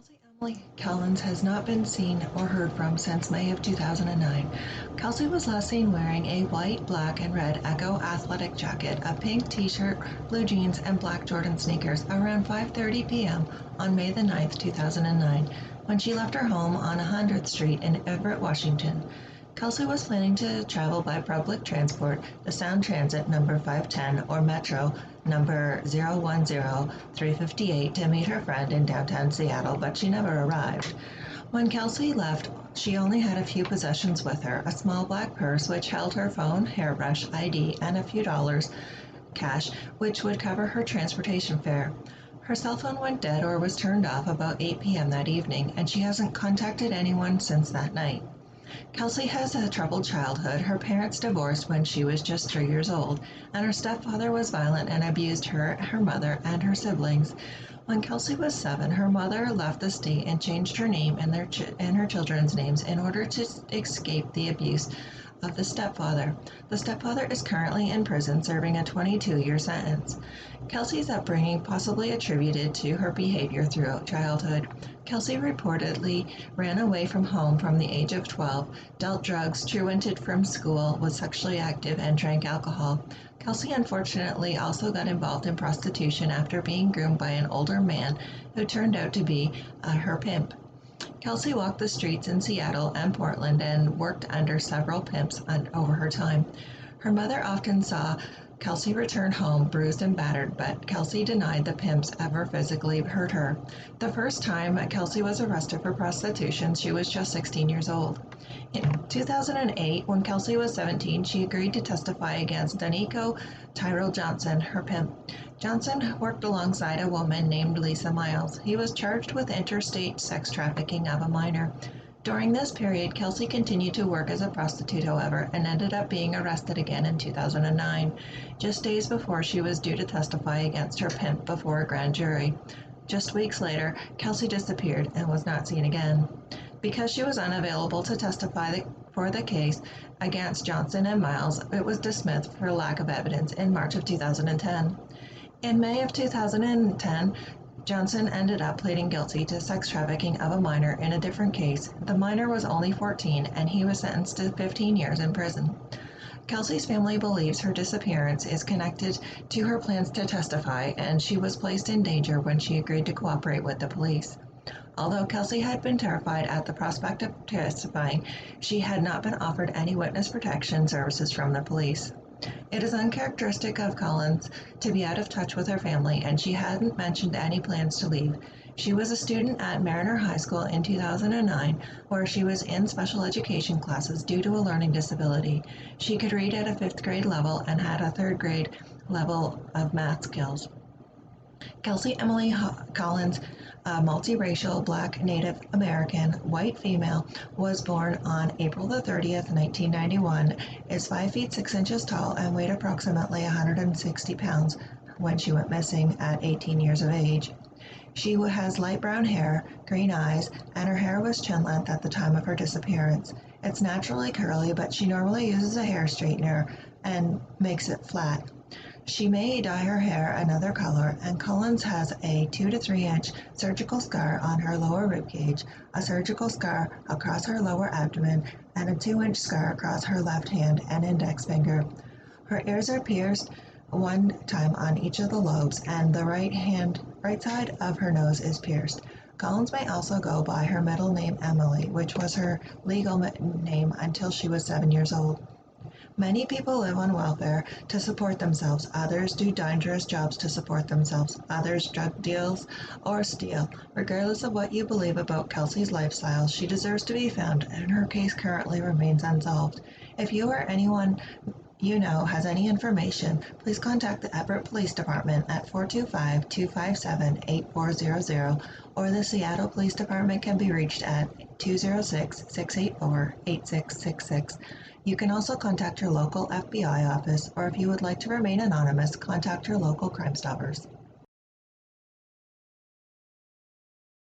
Kelsey Emily Collins has not been seen or heard from since May of 2009. Kelsey was last seen wearing a white, black, and red Echo athletic jacket, a pink t-shirt, blue jeans, and black Jordan sneakers around 5:30 p.m. on May the 9th, 2009, when she left her home on 100th Street in Everett, Washington. Kelsey was planning to travel by public transport, the Sound Transit number 510 or Metro number 010358 to meet her friend in downtown Seattle, but she never arrived. When Kelsey left, she only had a few possessions with her, a small black purse which held her phone, hairbrush, ID, and a few dollars cash, which would cover her transportation fare. Her cell phone went dead or was turned off about 8 p.m. that evening, and she hasn't contacted anyone since that night. Kelsey has a troubled childhood. Her parents divorced when she was just 3 years old, and her stepfather was violent and abused her, her mother, and her siblings. When Kelsey was 7, her mother left the state and changed her name and her children's names in order to escape the abuse of the stepfather. The stepfather is currently in prison serving a 22-year sentence. Kelsey's upbringing possibly attributed to her behavior throughout childhood. Kelsey reportedly ran away from home from the age of 12, dealt drugs, truanted from school, was sexually active, and drank alcohol. Kelsey unfortunately also got involved in prostitution after being groomed by an older man who turned out to be her pimp. Kelsey walked the streets in Seattle and Portland and worked under several pimps over her time. Her mother often saw Kelsey return home bruised and battered, but Kelsey denied the pimps ever physically hurt her. The first time Kelsey was arrested for prostitution, she was just 16 years old. In 2008, when Kelsey was 17, she agreed to testify against Danico Tyrell Johnson, her pimp. Johnson worked alongside a woman named Lisa Miles. He was charged with interstate sex trafficking of a minor. During this period, Kelsey continued to work as a prostitute, however, and ended up being arrested again in 2009, just days before she was due to testify against her pimp before a grand jury. Just weeks later, Kelsey disappeared and was not seen again. Because she was unavailable to testify for the case against Johnson and Miles, it was dismissed for lack of evidence in March of 2010. In May of 2010, Johnson ended up pleading guilty to sex trafficking of a minor in a different case. The minor was only 14, and he was sentenced to 15 years in prison. Kelsey's family believes her disappearance is connected to her plans to testify, and she was placed in danger when she agreed to cooperate with the police. Although Kelsey had been terrified at the prospect of testifying, she had not been offered any witness protection services from the police. It is uncharacteristic of Collins to be out of touch with her family, and she hadn't mentioned any plans to leave. She was a student at Mariner High School in 2009, where she was in special education classes due to a learning disability. She could read at a 5th grade level and had a 3rd grade level of math skills. Kelsey Emily Collins, a multiracial Black Native American white female, was born on April the 30th, 1991, is 5 feet 6 inches tall, and weighed approximately 160 pounds when she went missing at 18 years of age. She has light brown hair, green eyes, and her hair was chin length at the time of her disappearance. It's naturally curly, but she normally uses a hair straightener and makes it flat. She may dye her hair another color, and Collins has a 2 to 3 inch surgical scar on her lower ribcage, a surgical scar across her lower abdomen, and a 2-inch scar across her left hand and index finger. Her ears are pierced one time on each of the lobes, and the right side of her nose is pierced. Collins may also go by her middle name Emily, which was her legal name until she was 7 years old. Many people live on welfare to support themselves. Others do dangerous jobs to support themselves. Others drug deals or steal. Regardless of what you believe about Kelsey's lifestyle, she deserves to be found, and her case currently remains unsolved. If you or anyone you know has any information, please contact the Everett Police Department at 425-257-8400, or the Seattle Police Department can be reached at 206-684-8666. You can also contact your local FBI office, or if you would like to remain anonymous, contact your local Crime Stoppers.